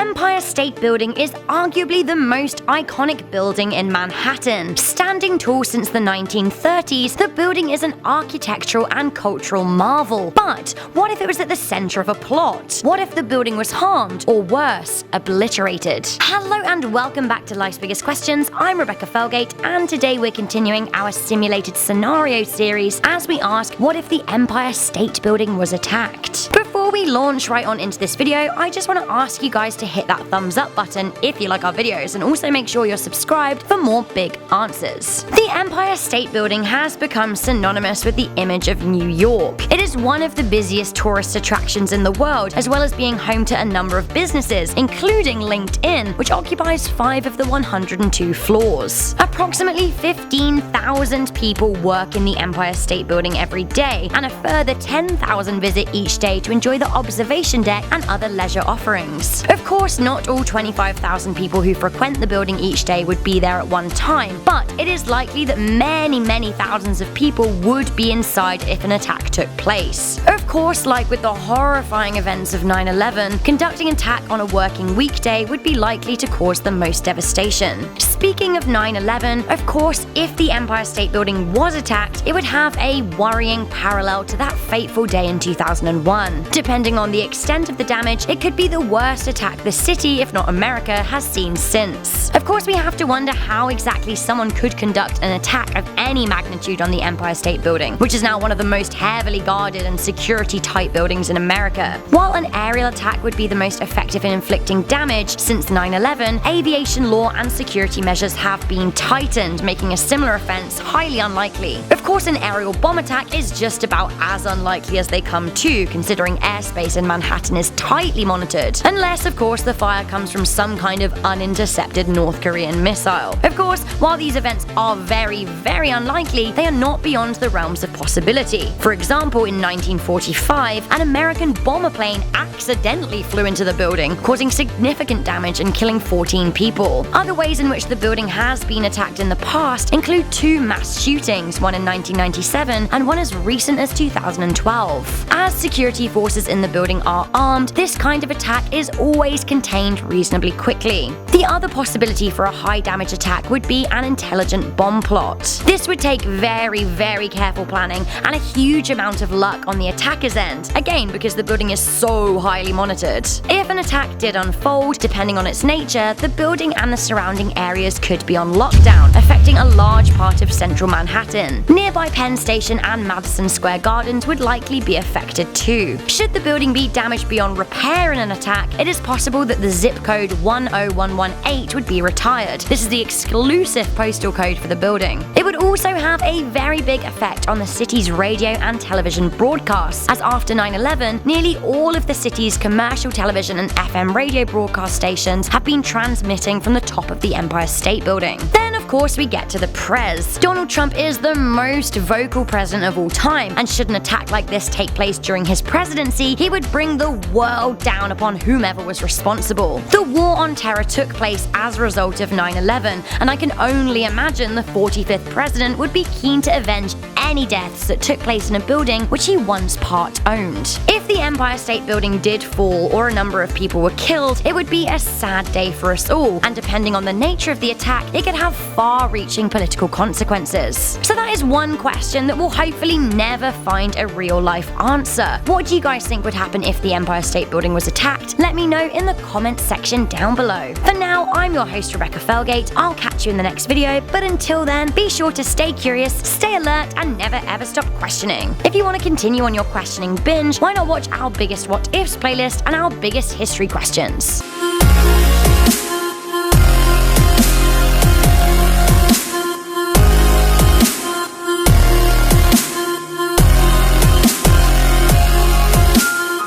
Empire State Building is arguably the most iconic building in Manhattan. Standing tall since the 1930s, the building is an architectural and cultural marvel. But what if it was at the center of a plot? What if the building was harmed, or worse, obliterated? Hello and welcome back to Life's Biggest Questions. I'm Rebecca Felgate, and today we're continuing our simulated scenario series as we ask, what if the Empire State Building was attacked? Before we launch right on into this video, I just want to ask you guys to hit that thumbs up button if you like our videos, and also make sure you're subscribed for more big answers. The Empire State Building has become synonymous with the image of New York. It is one of the busiest tourist attractions in the world, as well as being home to a number of businesses, including LinkedIn, which occupies 5 of the 102 floors. Approximately 15,000 people work in the Empire State Building every day, and a further 10,000 visit each day to enjoy the observation deck and other leisure offerings. Of course, not all 25,000 people who frequent the building each day would be there at one time, but it is likely that many thousands of people would be inside if an attack took place. Of course, like with the horrifying events of 9/11, conducting an attack on a working weekday would be likely to cause the most devastation. Speaking of 9/11, of course, if the Empire State Building was attacked, it would have a worrying parallel to that fateful day in 2001. Depending on the extent of the damage, it could be the worst attack the city, if not America, has seen since. Of course, we have to wonder how exactly someone could conduct an attack of any magnitude on the Empire State Building, which is now one of the most heavily guarded and security-tight buildings in America. While an aerial attack would be the most effective in inflicting damage since 9/11, aviation law and security measures have been tightened, making a similar offense highly unlikely. Of course, an aerial bomb attack is just about as unlikely as they come to, considering airspace in Manhattan is tightly monitored, unless, of course, the fire comes from some kind of unintercepted North Korean missile. Of course, while these events are very unlikely, they are not beyond the realms of possibility. For example, in 1945, an American bomber plane accidentally flew into the building, causing significant damage and killing 14 people. Other ways in which the building has been attacked in the past include 2 mass shootings, one in 1997 and one as recent as 2012. As security forces in the building are armed, this kind of attack is always contained reasonably quickly. The other possibility for a high damage attack would be an intelligent bomb plot. This would take very careful planning and a huge amount of luck on the attacker's end, again because the building is so highly monitored. If an attack did unfold, depending on its nature, the building and the surrounding areas could be on lockdown, affecting a large part of central Manhattan. Nearby Penn Station and Madison Square Gardens would likely be affected too. Should the building be damaged beyond repair in an attack, it is possible that the zip code 10118 would be retired. This is the exclusive postal code for the building. It would also have a very big effect on the city's radio and television broadcasts, as after 9/11, nearly all of the city's commercial television and FM radio broadcast stations have been transmitting from the top of the Empire State Building. Then, of course, we get to the Prez. Donald Trump is the most vocal president of all time, and should an attack like this take place during his presidency, he would bring the world down upon whomever was responsible. The war on terror took place as a result of 9/11, and I can only imagine the 45th president would be keen to avenge any deaths that took place in a building which he once part-owned. If the Empire State Building did fall or a number of people were killed, it would be a sad day for us all, and depending on the nature of the attack, it could have far-reaching political consequences. So that is one question that will hopefully never find a real-life answer. What do you guys think would happen if the Empire State Building was attacked? Let me know in the comments section down below. For now, I'm your host Rebecca Felgate. I'll catch you in the next video, but until then, be sure to stay curious, stay alert, and never ever stop questioning. If you want to continue on your questioning binge, why not watch our biggest what ifs playlist and our biggest history questions.